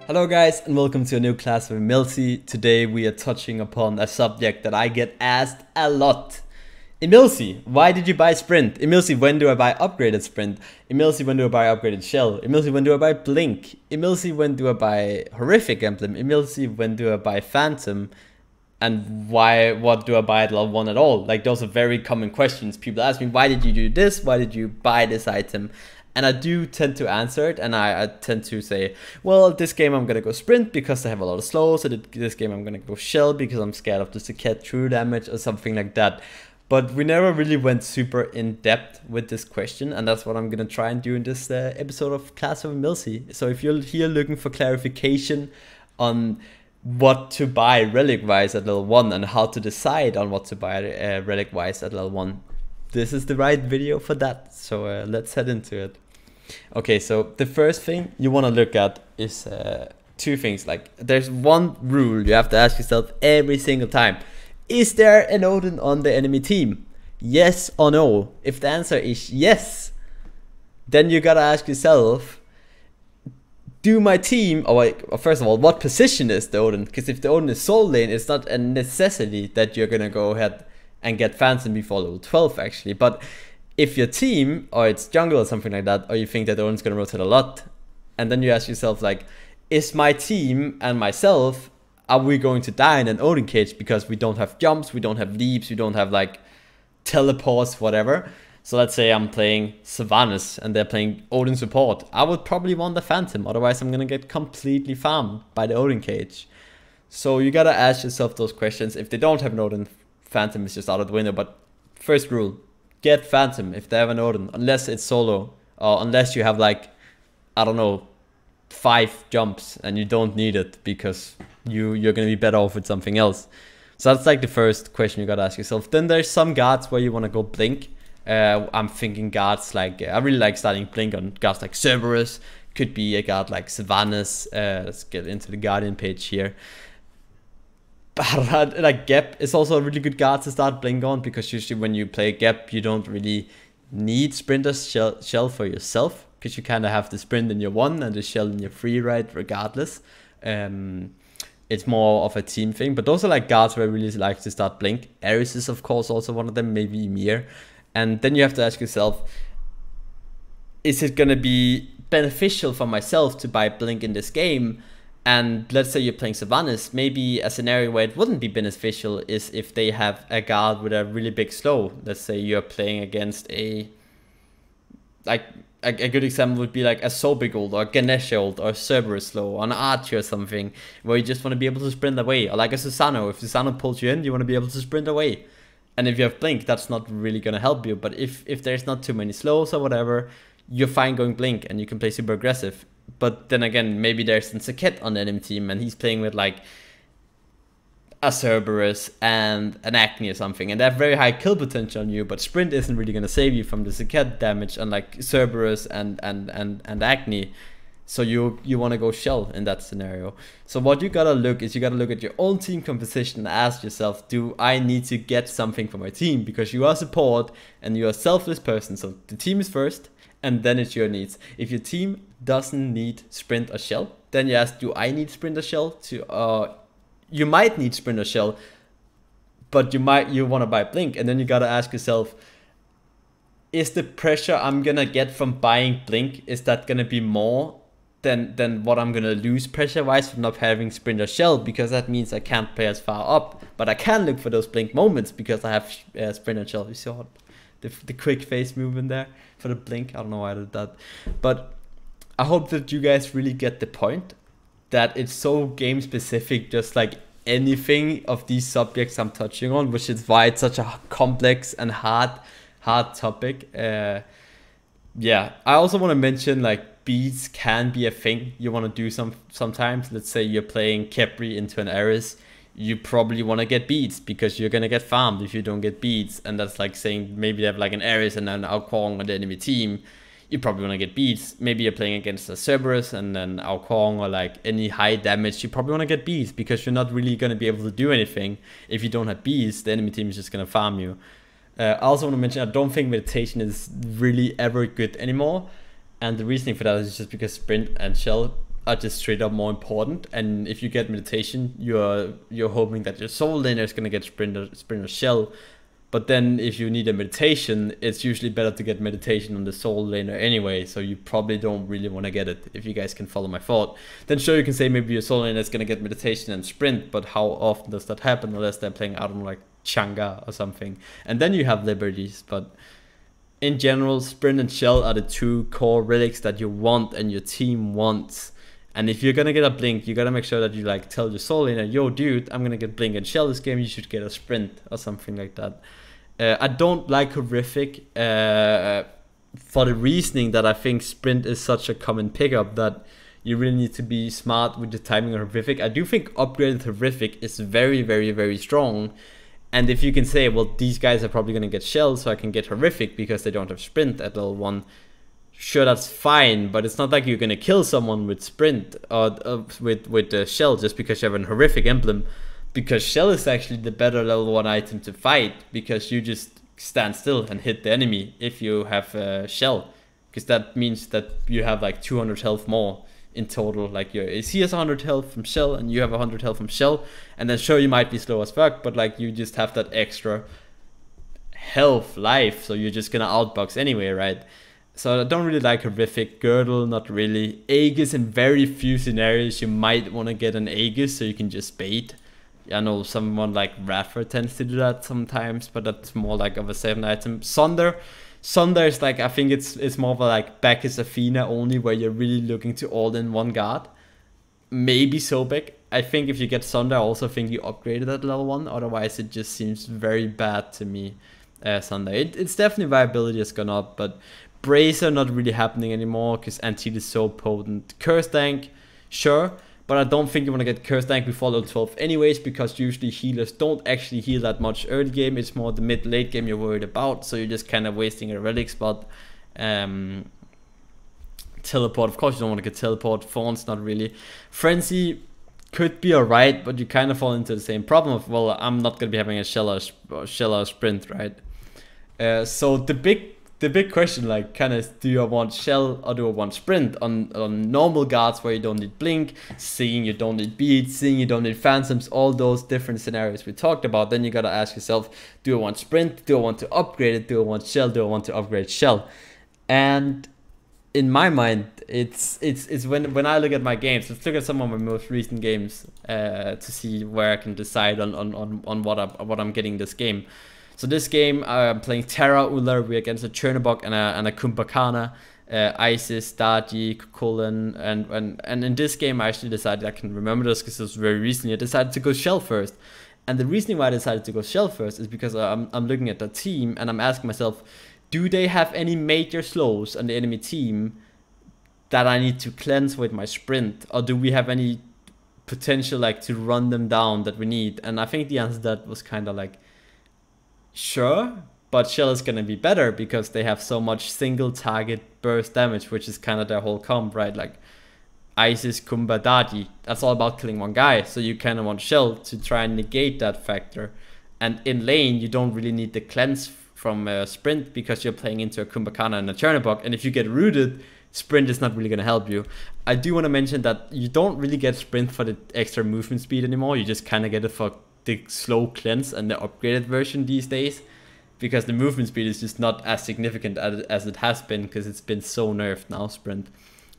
Hello guys and welcome to a new class with EmilZy. Today we are touching upon a subject that I get asked a lot. EmilZy, why did you buy Sprint? EmilZy, when do I buy upgraded Sprint? EmilZy, when do I buy upgraded Shell? EmilZy, when do I buy Blink? EmilZy, when do I buy Horrific Emblem? EmilZy, when do I buy Phantom? And what do I buy at level 1 at all? Like, those are very common questions. People ask me, why did you do this? Why did you buy this item? And I do tend to answer it, and I tend to say, well, this game I'm gonna go Sprint because I have a lot of slows, so this game I'm gonna go Shell because I'm scared of the Saket true damage or something like that. But we never really went super in depth with this question, and that's what I'm gonna try and do in this episode of Class of EmilZy. So if you're here looking for clarification on what to buy Relic-wise at level 1 and how to decide on what to buy Relic-wise at level 1, this is the right video for that. So let's head into it. Okay, so the first thing you want to look at is two things. Like, there's one rule you have to ask yourself every single time. Is there an Odin on the enemy team? Yes or no? If the answer is yes, then you gotta ask yourself, do my team, or first of all, what position is the Odin? Because if the Odin is soul lane, it's not a necessity that you're gonna go ahead and get Phantom before level 12 actually. But if your team, or it's jungle or something like that, or you think that the Odin's gonna rotate a lot, and then you ask yourself, like, is my team and myself, are we going to die in an Odin cage because we don't have jumps, we don't have leaps, we don't have like teleports, whatever. So let's say I'm playing Sylvanas and they're playing Odin support. I would probably want the Phantom, otherwise I'm gonna get completely farmed by the Odin cage. So you gotta ask yourself those questions. If they don't have an Odin, Phantom is just out of the window. But first rule, get Phantom if they have an Odin, unless it's solo, or unless you have like, I don't know, 5 jumps and you don't need it because you're gonna be better off with something else. So that's like the first question you gotta ask yourself. Then there's some guards where you wanna go Blink. I'm thinking guards like, I really like starting Blink on guards like Cerberus, could be a guard like Sylvanas. Let's get into the Guardian page here. But like Gep is also a really good guard to start Blink on, because usually when you play Gep, you don't really need Sprinter's shell for yourself, because you kind of have the Sprint in your 1 and the Shell in your 3, right, regardless. It's more of a team thing, but those are like guards where I really like to start Blink. Ares is of course also one of them, maybe Ymir. And then you have to ask yourself, is it gonna be beneficial for myself to buy Blink in this game? And let's say you're playing Sylvanas, maybe a scenario where it wouldn't be beneficial is if they have a guard with a really big slow. Let's say you're playing against a good example would be like a Sobigold or a Ganesha or a Cerberus slow or an Archer or something, where you just want to be able to sprint away. Or like a Susano, if Susano pulls you in, you want to be able to sprint away. And if you have Blink, that's not really going to help you. But if there's not too many slows or whatever, you're fine going Blink and you can play super aggressive. But then again, maybe there's a Saket on the enemy team and he's playing with like a Cerberus and an Acne or something, and they have very high kill potential on you, but Sprint isn't really going to save you from the Saket damage, unlike Cerberus and Acne. So you want to go Shell in that scenario. So what you gotta look is, you gotta look at your own team composition and ask yourself, do I need to get something for my team? Because you are support and you are a selfless person, so the team is first and then it's your needs. If your team doesn't need Sprint or Shell, then you ask, do I need Sprint or Shell? You might need Sprint or Shell, but you want to buy Blink, and then you gotta ask yourself, is the pressure I'm gonna get from buying Blink, is that gonna be more than what I'm gonna lose pressure wise from not having Sprint or Shell? Because that means I can't play as far up, but I can look for those Blink moments because I have Sprint and Shell. You saw the quick face movement there for the Blink. I don't know why I did that, but I hope that you guys really get the point, that it's so game specific, just like anything of these subjects I'm touching on, which is why it's such a complex and hard topic. Yeah, I also want to mention, like, beats can be a thing you want to do sometimes. Let's say you're playing Kepri into an Ares, you probably want to get beats because you're gonna get farmed if you don't get beats, and that's like saying maybe they have like an Ares and an Aokwong on the enemy team. You probably want to get beats. Maybe you're playing against a Cerberus and then Aokwong or like any high damage. You probably want to get beats because you're not really going to be able to do anything. If you don't have beats, the enemy team is just going to farm you. I also want to mention, I don't think meditation is really ever good anymore. And the reasoning for that is just because Sprint and Shell are just straight up more important. And if you get meditation, you're hoping that your soul laner is gonna get sprint or shell. But then if you need a meditation, it's usually better to get meditation on the soul laner anyway, so you probably don't really want to get it, if you guys can follow my thought. Then sure, you can say maybe your soul laner is going to get meditation and sprint, but how often does that happen unless they're playing, I don't know, like Changa or something. And then you have liberties, but in general, sprint and shell are the two core relics that you want and your team wants. And if you're gonna get a blink, you gotta make sure that you like tell your soul laner, yo dude, I'm gonna get blink and shell this game, you should get a sprint or something like that. I don't like horrific for the reasoning that I think sprint is such a common pickup that you really need to be smart with the timing of horrific. I do think upgraded horrific is very, very, very strong. And if you can say, well, these guys are probably gonna get shell, so I can get horrific because they don't have sprint at level 1. Sure, that's fine, but it's not like you're gonna kill someone with sprint or with the shell just because you have an horrific emblem. Because shell is actually the better level 1 item to fight, because you just stand still and hit the enemy if you have shell, because that means that you have like 200 health more in total. Like he has 100 health from shell and you have 100 health from shell, and then sure, you might be slow as fuck, but like you just have that extra health life, so you're just gonna outbox anyway, right? So I don't really like horrific. Girdle, not really. Aegis, in very few scenarios you might want to get an Aegis so you can just bait. I know someone like Raffer tends to do that sometimes, but that's more like of a 7 item. Sunder is like, I think it's more of a like Bacchus Athena only, where you're really looking to all in one guard. Maybe Sobek. I think if you get Sunder, I also think you upgraded at level 1. Otherwise, it just seems very bad to me. Sunder. It's definitely viability has gone up, but Bracer not really happening anymore because Antil is so potent. Curse Tank, sure. But I don't think you want to get Curse Tank before level 12 anyways, because usually healers don't actually heal that much early game. It's more the mid-late game you're worried about, so you're just kind of wasting a relic spot. Teleport, of course you don't want to get Teleport. Fawns, not really. Frenzy could be alright, but you kind of fall into the same problem of, well, I'm not going to be having a shell or sprint, right? So the big question, like, kind of, do you want shell or do I want sprint on normal guards where you don't need blink, seeing you don't need beats, seeing you don't need phantoms, all those different scenarios we talked about? Then you gotta ask yourself, do I want sprint? Do I want to upgrade it? Do I want shell? Do I want to upgrade shell? And in my mind, it's when I look at my games, let's look at some of my most recent games to see where I can decide on what I'm getting this game. So this game, I'm playing Terra Uller, we're against a Chernobog and a Kumbhakana, Isis, Daji, Kukulin, and in this game I actually decided, I can remember this because it was very recently, I decided to go shell first. And the reason why I decided to go shell first is because I'm looking at the team and I'm asking myself, do they have any major slows on the enemy team that I need to cleanse with my sprint? Or do we have any potential like to run them down that we need? And I think the answer to that was kind of like, sure, but shell is gonna be better because they have so much single target burst damage, which is kind of their whole comp, right? Like Isis, Kumba, Daji, that's all about killing one guy, so you kind of want shell to try and negate that factor. And in lane, you don't really need the cleanse from sprint because you're playing into a Kumbhakana and a Chernobog, and if you get rooted, sprint is not really gonna help you. I do want to mention that you don't really get sprint for the extra movement speed anymore, you just kind of get it for the slow cleanse and the upgraded version these days, because the movement speed is just not as significant as it has been because it's been so nerfed now, sprint.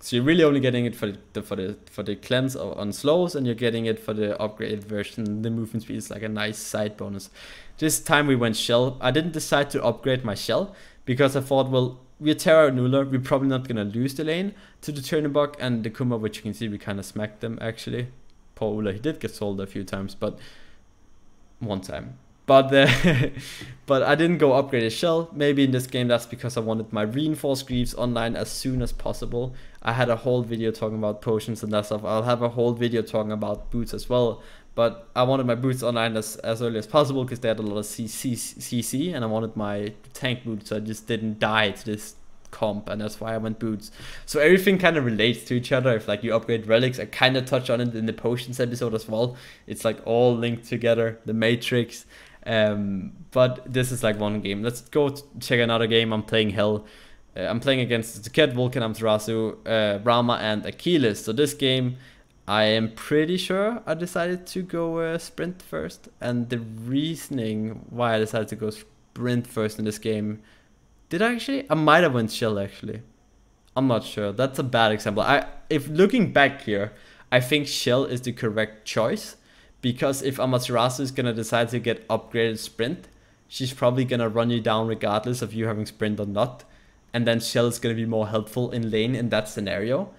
So you're really only getting it for the cleanse on slows, and you're getting it for the upgraded version. The movement speed is like a nice side bonus. This time we went shell. I didn't decide to upgrade my shell because I thought, well, we're Terra and Uller, we're probably not gonna lose the lane to the Chernobog and the Kuma, which you can see we kind of smacked them actually. Poor Uller, he did get sold a few times, but one time. But but I didn't go upgrade a shell. Maybe in this game that's because I wanted my reinforced greaves online as soon as possible. I had a whole video talking about potions and that stuff. I'll have a whole video talking about boots as well. But I wanted my boots online as early as possible because they had a lot of CC, and I wanted my tank boots so I just didn't die to this comp, and that's why I went boots. So everything kind of relates to each other. If like you upgrade relics, I kind of touched on it in the potions episode as well. It's like all linked together, the matrix. But this is like one game. Let's go check another game. I'm playing Hell. I'm playing against Zaket, Vulcan, Amaterasu, Rama, and Achilles. So this game, I am pretty sure I decided to go sprint first. And the reasoning why I decided to go sprint first in this game, did I actually? I might have went shell actually. I'm not sure. That's a bad example. If looking back here, I think shell is the correct choice, because if Amaterasu is gonna decide to get upgraded sprint, she's probably gonna run you down regardless of you having sprint or not. And then shell is gonna be more helpful in lane in that scenario.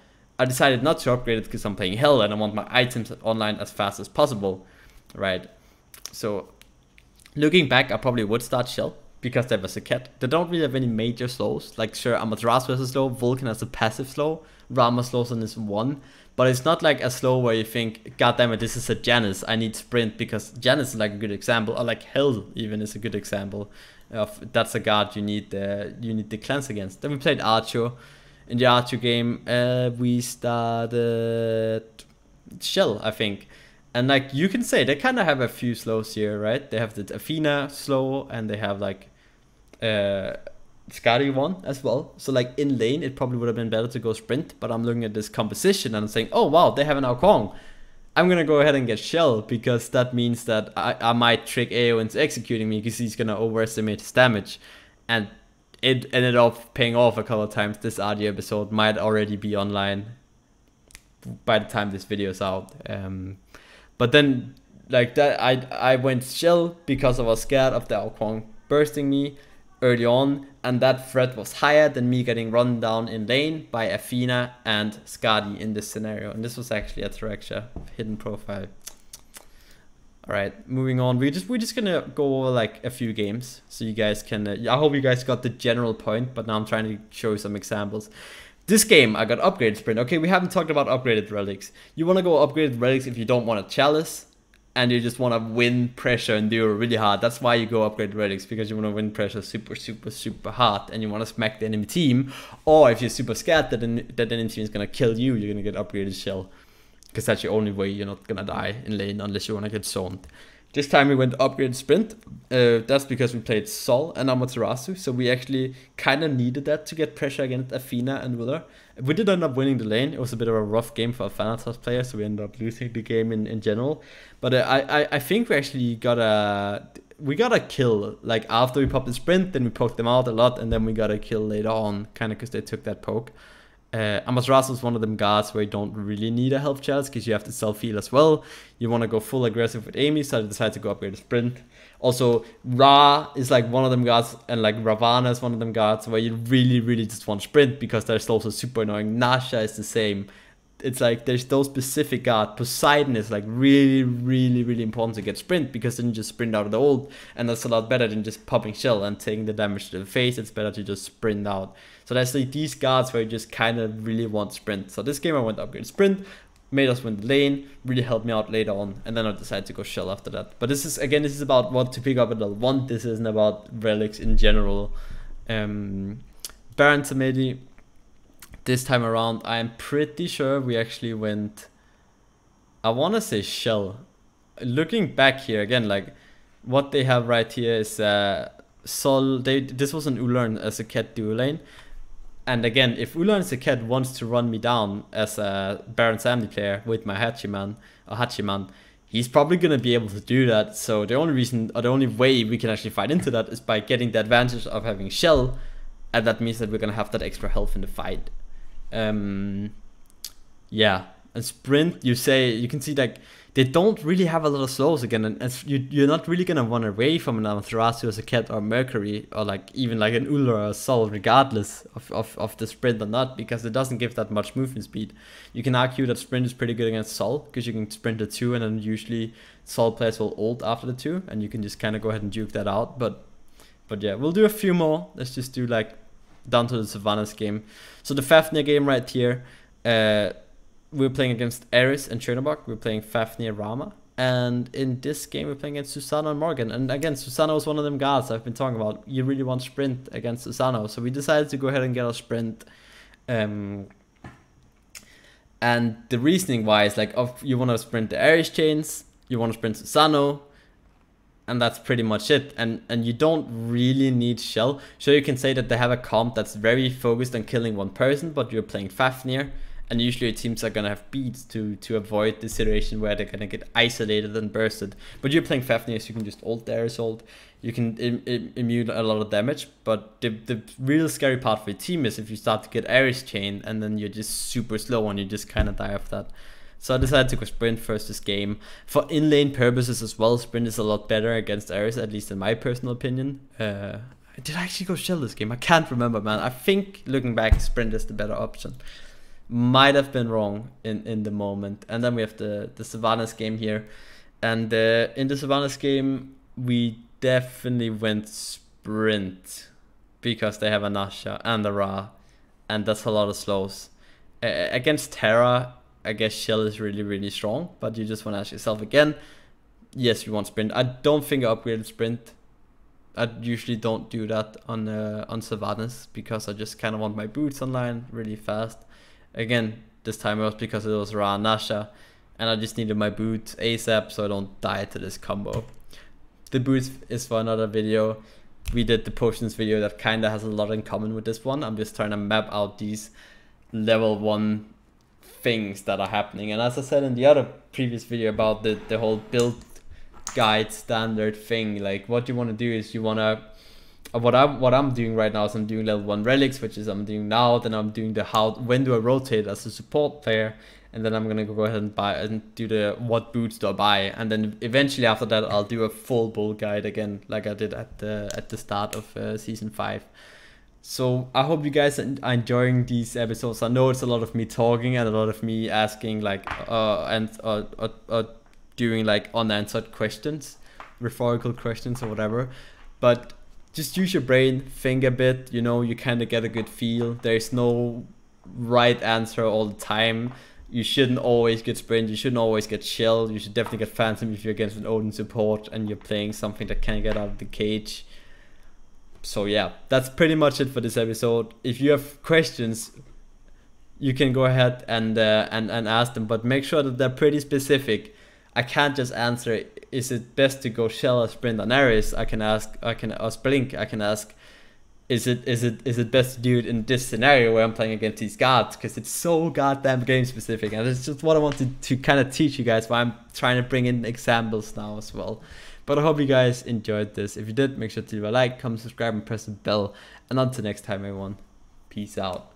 I decided not to upgrade it because I'm playing hell and I want my items online as fast as possible, right? So looking back, I probably would start shell because there was a cat. They don't really have any major slows. Like sure, Amaterasu has a slow, Vulcan has a passive slow, Rama slows on this one, but it's not like a slow where you think, god damn it, this is a Janice, I need sprint, because Janice is like a good example, or like Hell even is a good example of that's a guard you need the cleanse against. Then we played Archer. In the Archer game, we started shell, I think. And like you can say, they kind of have a few slows here, right? They have the Athena slow, and they have like Skadi one as well. So like in lane, it probably would have been better to go sprint. But I'm looking at this composition and I'm saying, oh wow, they have an Aokong. I'm gonna go ahead and get shell, because that means that I might trick AO into executing me, because he's gonna overestimate his damage. And it ended up paying off a couple of times. This audio episode might already be online by the time this video is out. But then, like that, I went shell because I was scared of the Aokong bursting me early on, and that threat was higher than me getting run down in lane by Athena and Skadi in this scenario. And this was actually a Terexia hidden profile. All right, moving on. We're just gonna go over like a few games so you guys can. I hope you guys got the general point, but now I'm trying to show you some examples. This game, I got upgraded sprint. Okay, we haven't talked about upgraded relics. You want to go upgraded relics if you don't want a chalice and you just want to win pressure and do it really hard. That's why you go upgraded relics, because you want to win pressure super hard and you want to smack the enemy team. Or if you're super scared that the enemy team is going to kill you, you're going to get upgraded shell, because that's the only way you're not going to die in lane unless you want to get zoned. This time we went upgrade sprint. That's because we played Sol and Amaterasu, so we actually kind of needed that to get pressure against Athena and Willer. We did end up winning the lane. It was a bit of a rough game for a Thanatos player, so we ended up losing the game in general. But I think we actually got a kill. Like after we popped the sprint, then we poked them out a lot, and then we got a kill later on, kind of because they took that poke. Amaterasu is one of them guards where you don't really need a health challenge, because you have to self-heal as well. You want to go full aggressive with Amy, so I decided to go upgrade the sprint. Also, Ra is like one of them guards, and like Ravana is one of them guards where you really just want sprint, because they're also super annoying. Nasha is the same. It's like there's those specific guards. Poseidon is like really important to get sprint, because then you just sprint out of the ult, and that's a lot better than just popping shell and taking the damage to the face. It's better to just sprint out. So that's like these guards where you just kind of really want sprint. So this game I went to upgrade sprint, made us win the lane, really helped me out later on, and then I decided to go shell after that. But this is about what to pick up at level 1. This isn't about relics in general. Baron Samedi. This time around, I'm pretty sure we actually went, I want to say shell. Looking back here again, like what they have right here is Sol. This was an Ullern as a cat duo lane. And again, if Ullern as a cat wants to run me down as a Baron Samedi player with my Hachiman, he's probably going to be able to do that. So the only reason, or the only way we can actually fight into that is by getting the advantage of having shell. And that means that we're going to have that extra health in the fight. Yeah, and sprint, you can see like they don't really have a lot of slows again, and you're not really gonna run away from an Amaterasu as a cat or Mercury, or like even like an Uller or a Sol, regardless of the sprint or not, because it doesn't give that much movement speed. You can argue that sprint is pretty good against Sol, because you can sprint the 2 and then usually Sol players will ult after the 2, and you can just kind of go ahead and duke that out. But yeah, we'll do a few more. Let's just do like down to the Savannah's game. So the Fafnir game right here, we're playing against Eris and Chernobog. We're playing Fafnir Rama. And in this game, we're playing against Susano and Morgan. And again, Susano is one of them guards I've been talking about. You really want sprint against Susano. So we decided to go ahead and get a sprint. And the reasoning why is like, you want to sprint the Eris chains, you want to sprint Susano, and that's pretty much it. And you don't really need Shell. Sure, you can say that they have a comp that's very focused on killing one person, but you're playing Fafnir, and usually your teams are gonna have beats to avoid the situation where they're gonna get isolated and bursted. But you're playing Fafnir, so you can just ult their assault. You can immune a lot of damage, but the real scary part for your team is if you start to get Ares chained and then you're just super slow and you just kind of die of that. So I decided to go Sprint first this game. For in-lane purposes as well, Sprint is a lot better against Ares, at least in my personal opinion. Did I actually go Shell this game? I can't remember, man. I think, looking back, Sprint is the better option. Might have been wrong in the moment. And then we have the Sylvanas game here. And in the Sylvanas game, we definitely went Sprint because they have a Nasha and a Ra, and that's a lot of slows. Against Terra, I guess Shell is really strong, but you just want to ask yourself again, yes, you want Sprint. I don't think I upgraded Sprint. I usually don't do that on Sylvanas because I just kind of want my boots online really fast. Again, this time it was because it was Ra and Nasha, and I just needed my boot ASAP so I don't die to this combo. The boots is for another video. We did the potions video that kind of has a lot in common with this one. I'm just trying to map out these level 1 things that are happening. And as I said in the other previous video about the whole build guide standard thing, like what you want to do is you want to, what I'm doing right now is I'm doing level 1 relics, which is I'm doing now. Then I'm doing the when do I rotate as a support player, and then I'm gonna go ahead and buy and do the what boots do I buy, and then eventually after that I'll do a full build guide again, like I did at the start of season 5. So I hope you guys are enjoying these episodes. I know it's a lot of me talking and a lot of me asking like doing like unanswered questions, rhetorical questions or whatever, but just use your brain, think a bit, you know, you kind of get a good feel. There's no right answer all the time. You shouldn't always get Sprint, you shouldn't always get Shell, you should definitely get Phantom if you're against an Odin support and you're playing something that can get out of the cage. So yeah, that's pretty much it for this episode. If you have questions, you can go ahead and ask them, but make sure that they're pretty specific. I can't just answer, is it best to go Shell or Sprint on Ares? I can ask, or Blink, I can ask, is it best to do it in this scenario where I'm playing against these guards? Because it's so goddamn game specific, and it's just what I wanted to kind of teach you guys, why I'm trying to bring in examples now as well. But I hope you guys enjoyed this. If you did, make sure to leave a like, comment, subscribe, and press the bell. And until next time, everyone, peace out.